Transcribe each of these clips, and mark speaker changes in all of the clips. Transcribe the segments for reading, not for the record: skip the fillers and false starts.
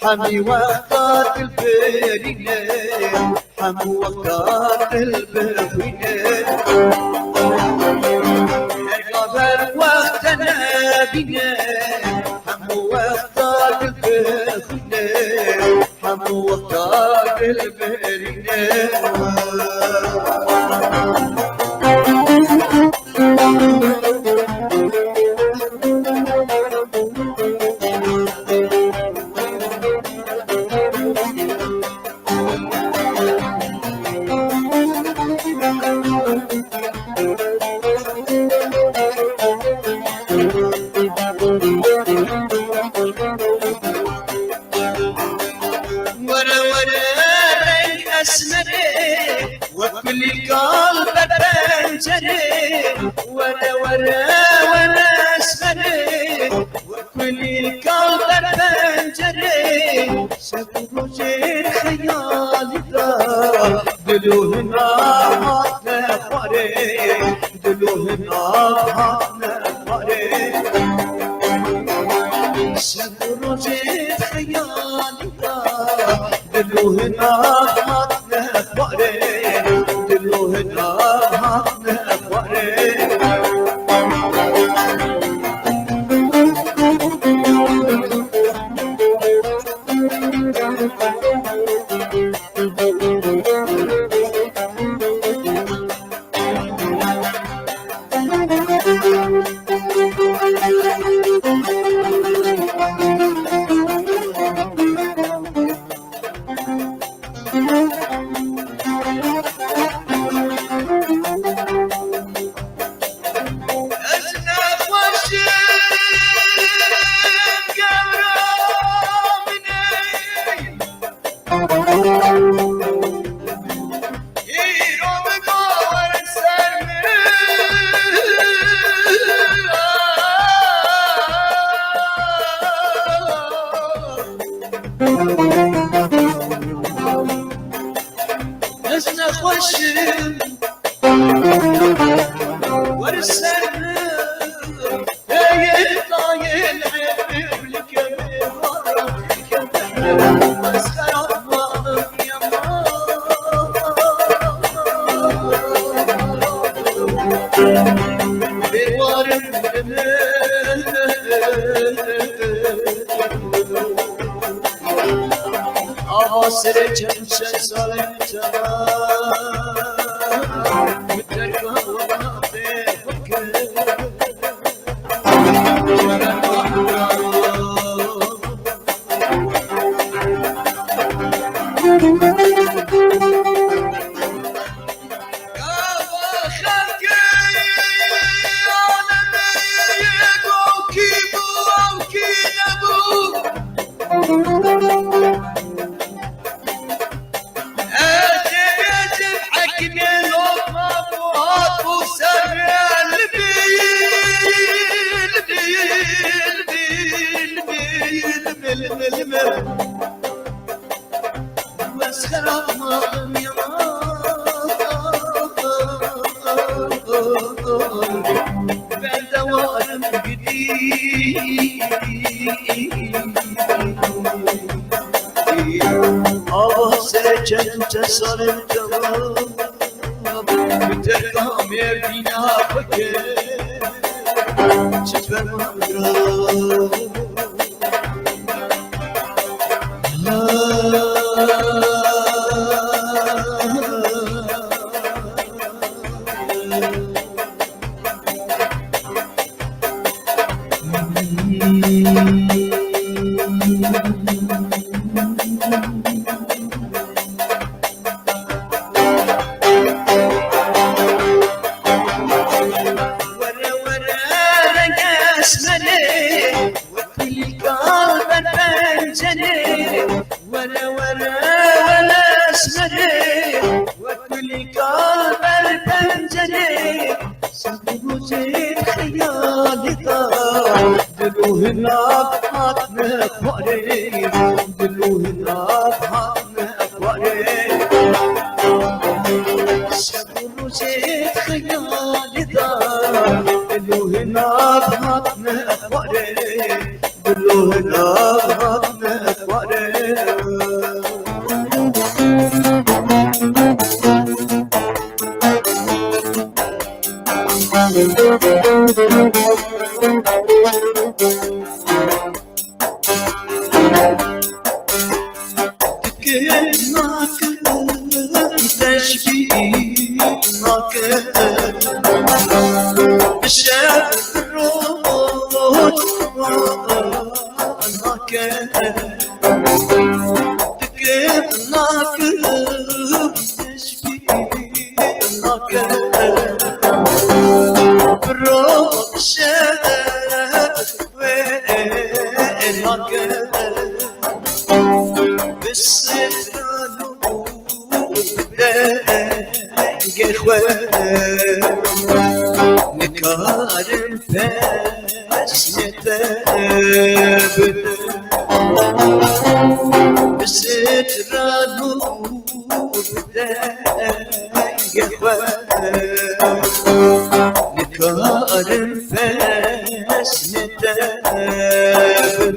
Speaker 1: حمي وقت البرينة حمي وقت البرينة قبل وقتنا بنا حمي وقت البرينة حمي وقت البرينة وكل قلب بنجري ورا اسمري وكل قلب بنجري شكو جير خيالي دا دلو هنا هاتنا فاري دلو هنا هاتنا فاري شكو جير خيالي دا دلو هنا هاتنا فاري دلو هنا هاتنا فاري اسمره وكل كان البنجره سبوزي خيالي دلو هناك حاتنا فقري دلو هناك حاتنا فقري سبوزي خيالي دلو هناك حاتنا فقري دلو هناك حاتنا فقري نكارم بس نتقابل بسترانو بداية نكارم بس نتقابل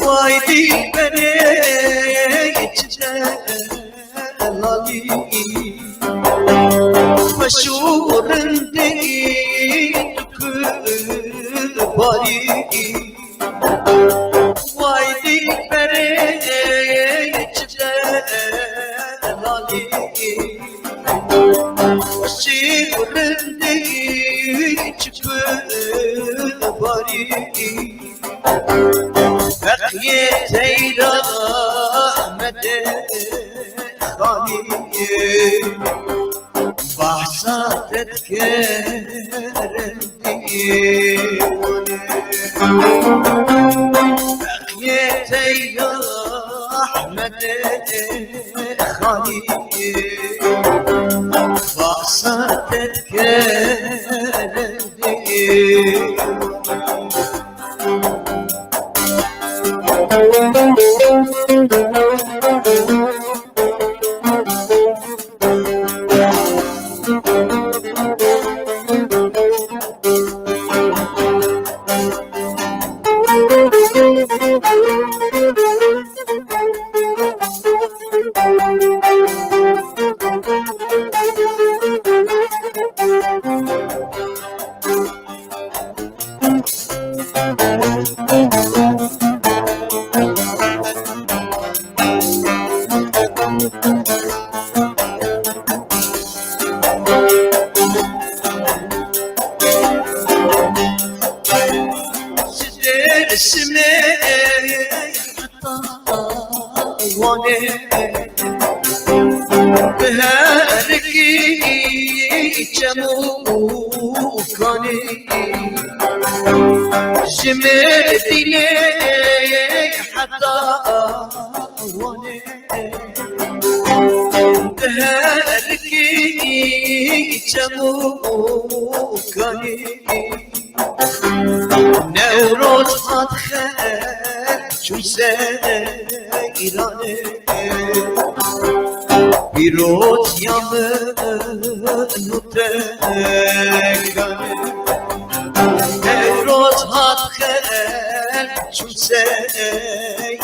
Speaker 1: وايدي بنيت جلالي مشهور ديك باري وايدي بريت جلالي مشهور ديك باري بقيتي رحمة خالي بحصات تذكرني بقيتي أحمد خالي بحصات نوروز خد چون ایرانه پیروز نوتگانه نوروز خد چون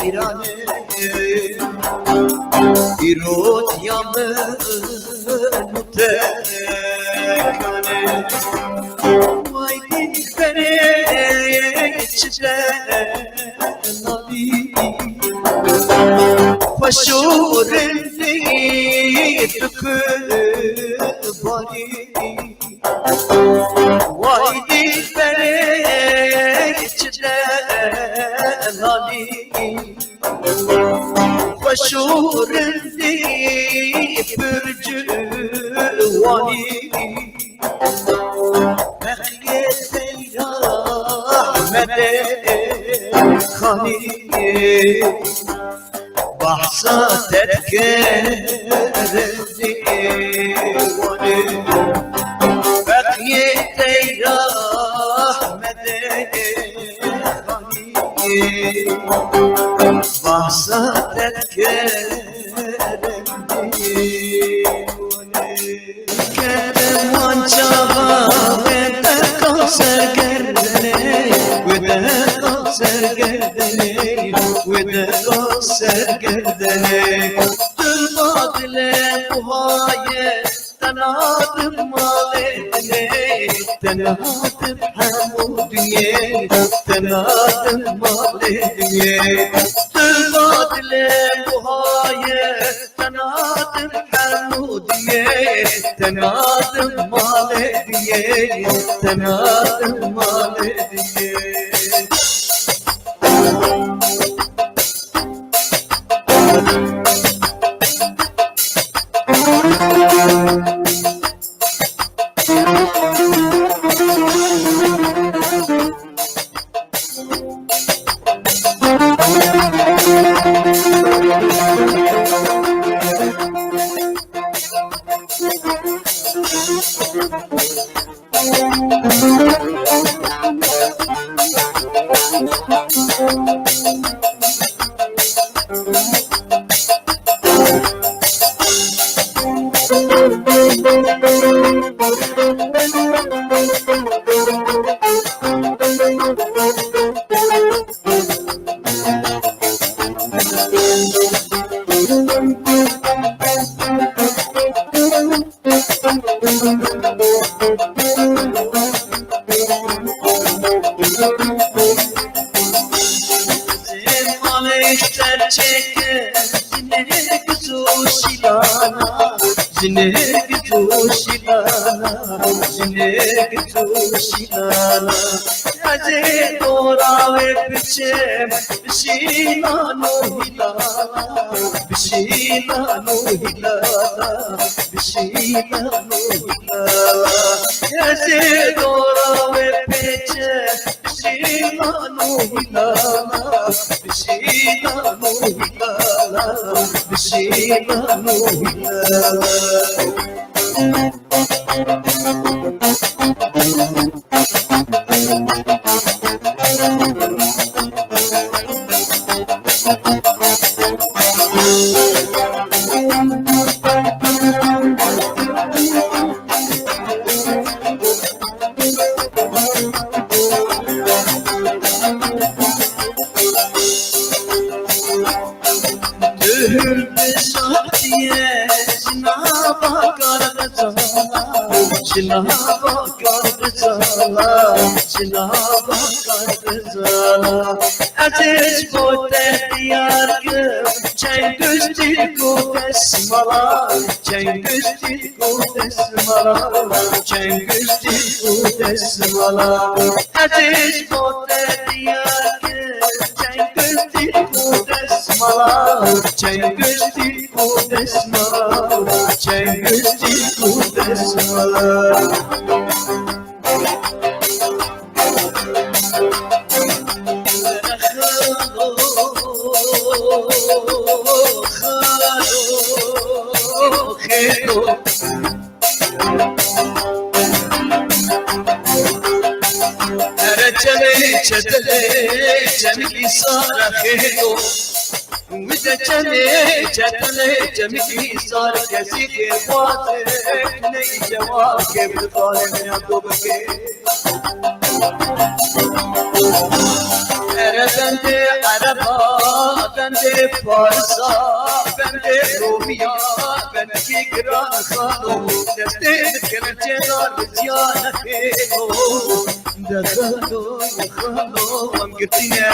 Speaker 1: ایرانه پیروز نوتگانه وای دیگره چجلالي خوشورندی تکباری وای دیگره چجلالي خوشورندی برجوانی خانی وحصاتك كرزي وني بقيت يا أحمد وحصاتك كرزي كلام وانشغى وتكسر قردني وتكسر قردني وتكسر قردني تنفضل بهاي تناطم مالتني تناطم حمودي تناطم مالتني تنفضل بهاي تناطم حمودي تناطم مالتني تناطم مالتني Jinek joshilana aje torawe piche bishilano hilala bishilano hilala bishilano hilala aje torawe piche bishilano hilala bishilano hilala bishilano hilala Ateş kote diyargı Çengüzdi kutesmala Çengüzdi kutesmala Çengüzdi kutesmala Ateş kote diyargı Çengüzdi kutesmala Çengüzdi kutesmala Çengüzdi kutesmala Cemki sara khedo Mide cemki sara kesi ke baate nahi jawab ke butale mein dub ke Mere bende araba bende farsa bende romiya bende fikran khano deste kelche dar jana khedo Dagado khano am gitine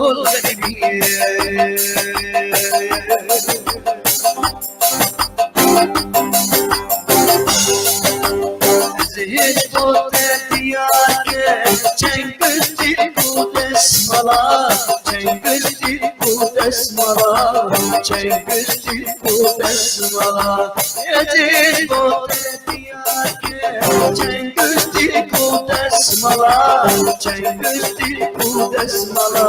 Speaker 1: ol gadiye Zihir kote diyake Çengüzdi kudesmala Çengüzdi kudesmala Çengüzdi kudesmala Zihir kote diyake Çengüzdi dil ku desmala, Cengiz dil ku desmala,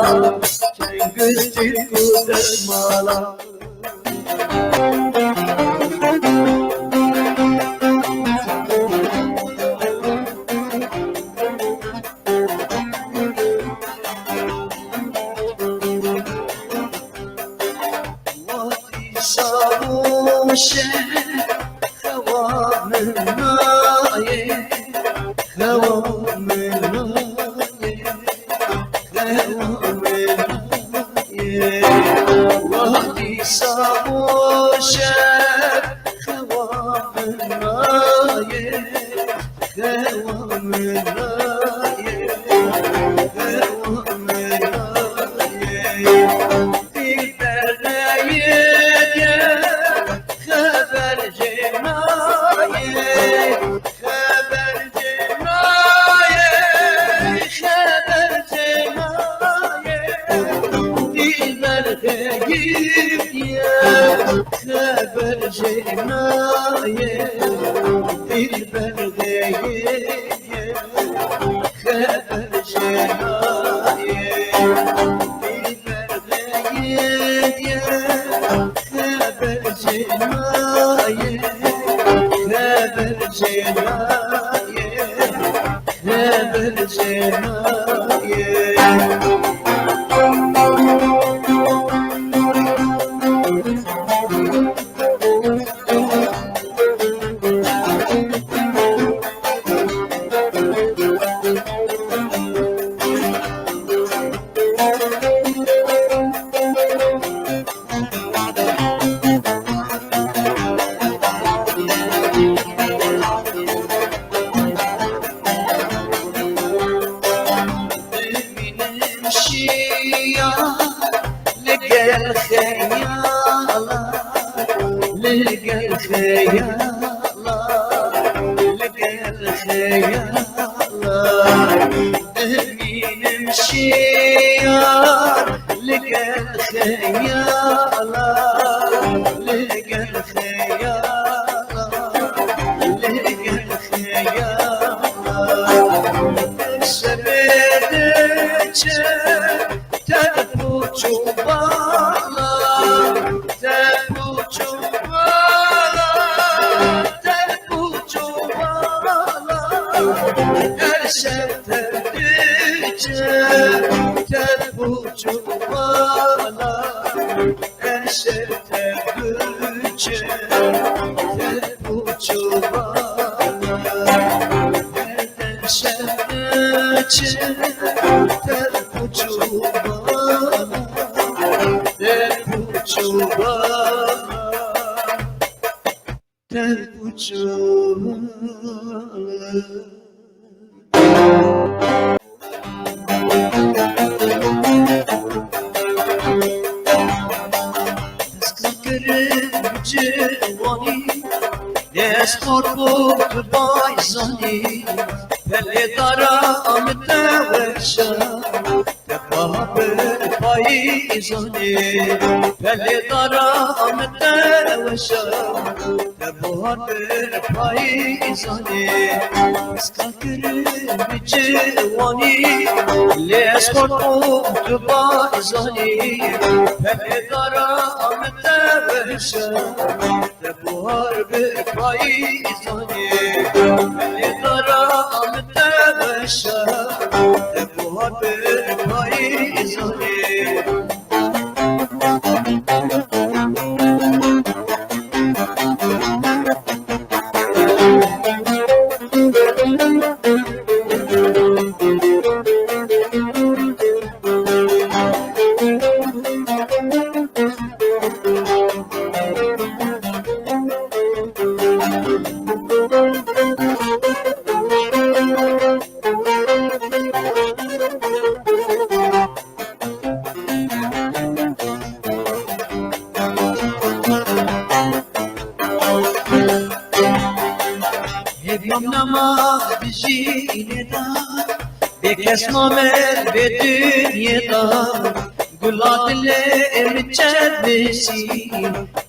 Speaker 1: Cengiz dil ku desmala. Savuşe hava menaye, hava menaye, hava menaye. Vadi savuşe hava menaye, hava menaye, hava menaye. خبر جنایه دلبر دیگه خبر جنایه دلبر دیگه خبر جنایه خبر جنایه خبر جنایه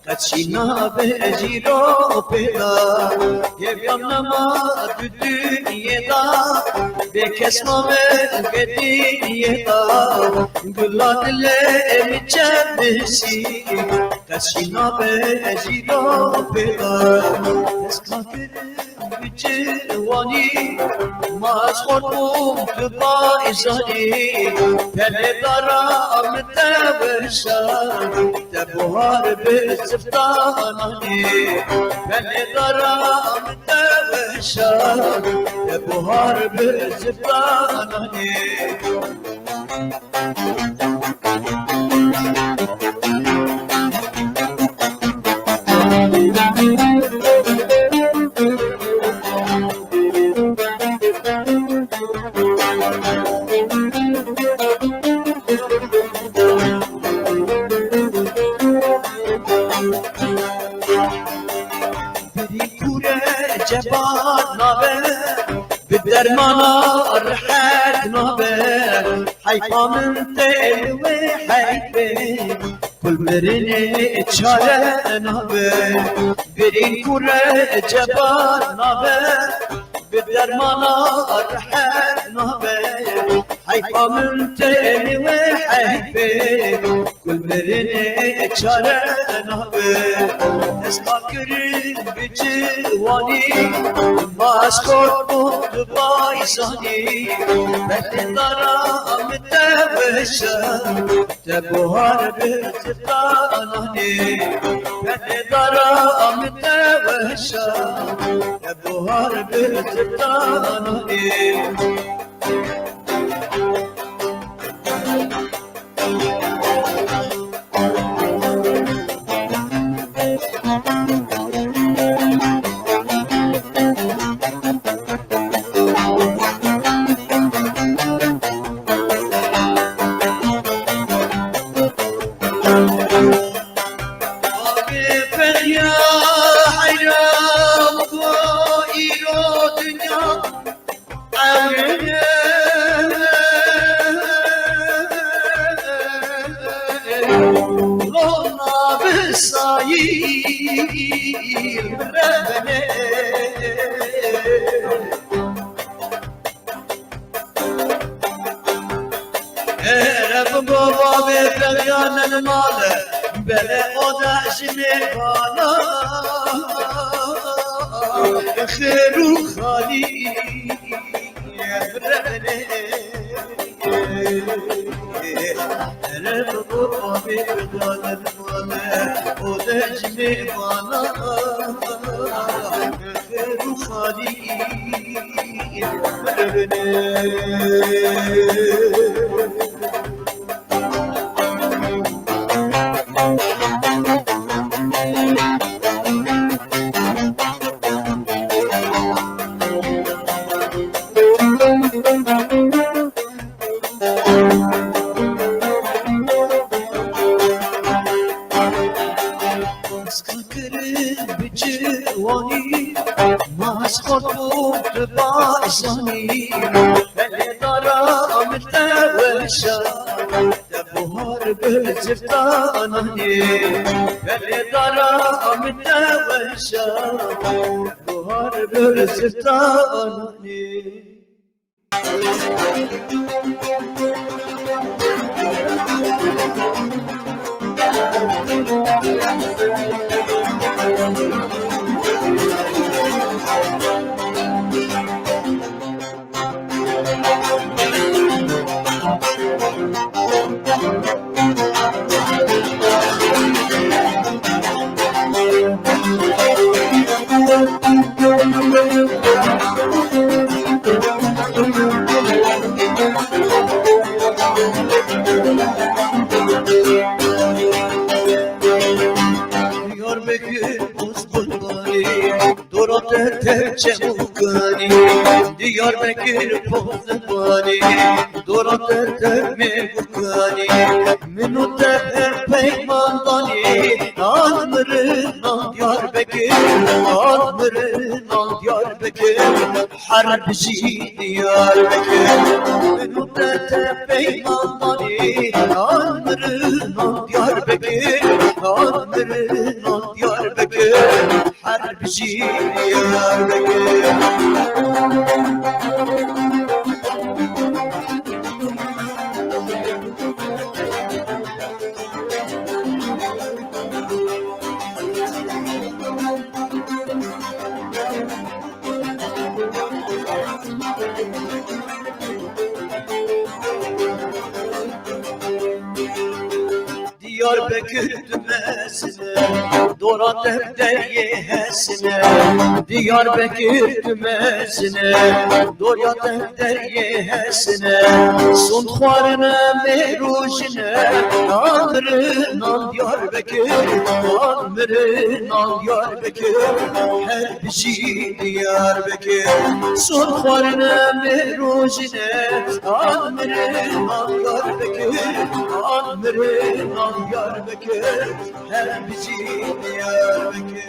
Speaker 1: Kaçina beciro peda Yevyan nama dünyada Bekesma ve bediyeda Güllar dile emiçemesi Kaçina beciro peda Eskakirim biçivani Mazhortum tıba izani Peledara amteveşa Tebuhar beziftanani Peledara amteveşa Tebuhar beziftanani جبان نابه بالدرمانة رحت نابه حيفا من تلوي حيفي كل مرني اتشالة نابه برين كورة جبان نابه بالدرمانة رحت نابه حيفا من تلوي حيفي كل مرني اتشالة نابه اسمع كريم بجواني ماسكور دبي ساني بتدارا متبشا تبوهر بزفاناني بتدارا متبشا تبوهر بزفاناني خير خالي Diyarbakır Pozbani Dorat tertemi bukani Minut peymandan Almırın al Diyarbakır Almırın al Diyarbakır Harbisi Diyarbakır Minut peymandan Almırın al Diyarbakır Almırın al bizi Diyarbakır. Diyarbakır dümesine, Dora defter yehesine. Diyarbakır dümesine, Dora defter yehesine. Son xwarine merujine, Amrın al Diyarbakır, Amrın al Diyarbakır. Her bizi Diyarbakır. Son xwarine merujine, Amrın al Diyarbakır, Amrın al Diyarbakır, her bizi Diyarbakır.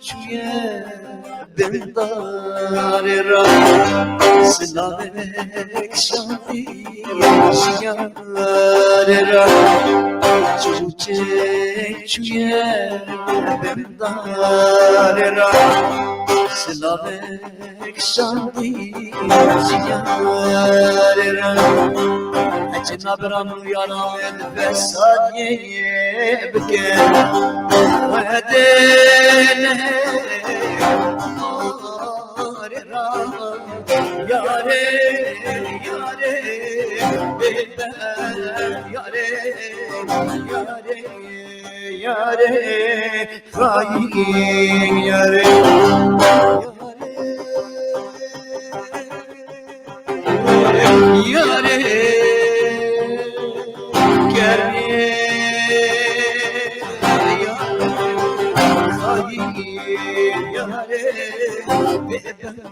Speaker 1: Çuye bendare ra Slavek şanti şiyare ra Çuye bendare ra Slavek şanti şiyare ra Cenab-ı Rahman yaramed ve sadiye bken Vedene Yare, yare, bebe, yare, yare, yare, fayin yare, yare, gerye, yare, fayin yare, bebe.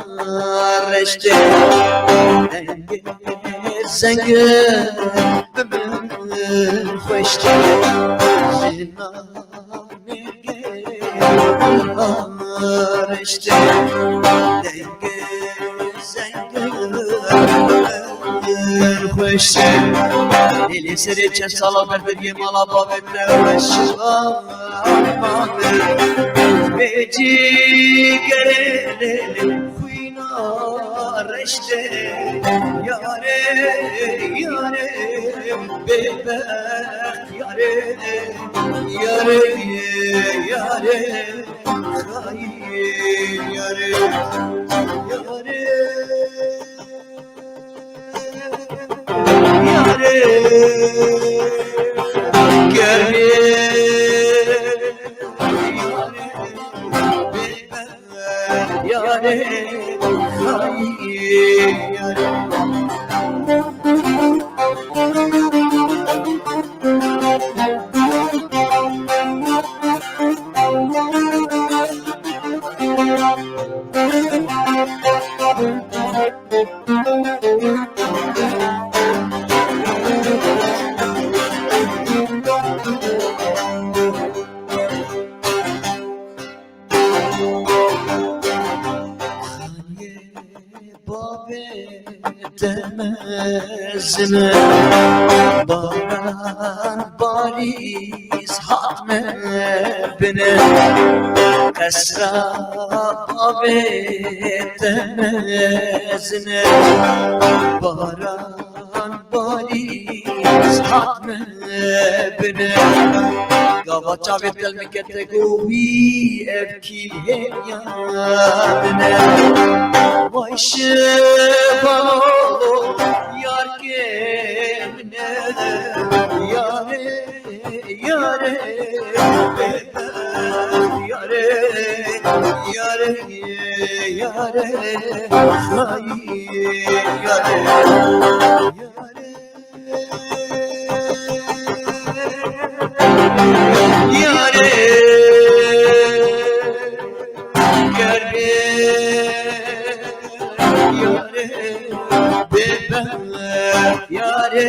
Speaker 1: Miharişte zenge bimir hoşte zinane mihariste zenge bimir hoşte dili seri çen salaver bir yemala babetle hoşla Beci gelelim Reşte yare yare bebe yare yare yare hayır yare yare yare geri yare hayır yare demezine baran bariz hatme bine esra abi demezine baran bariz hatme bine Gava çavet kelmekete govi evki heyadine Vay şevalo yar kemine Yare yare yare yare yare yare yare yare yare bebe yare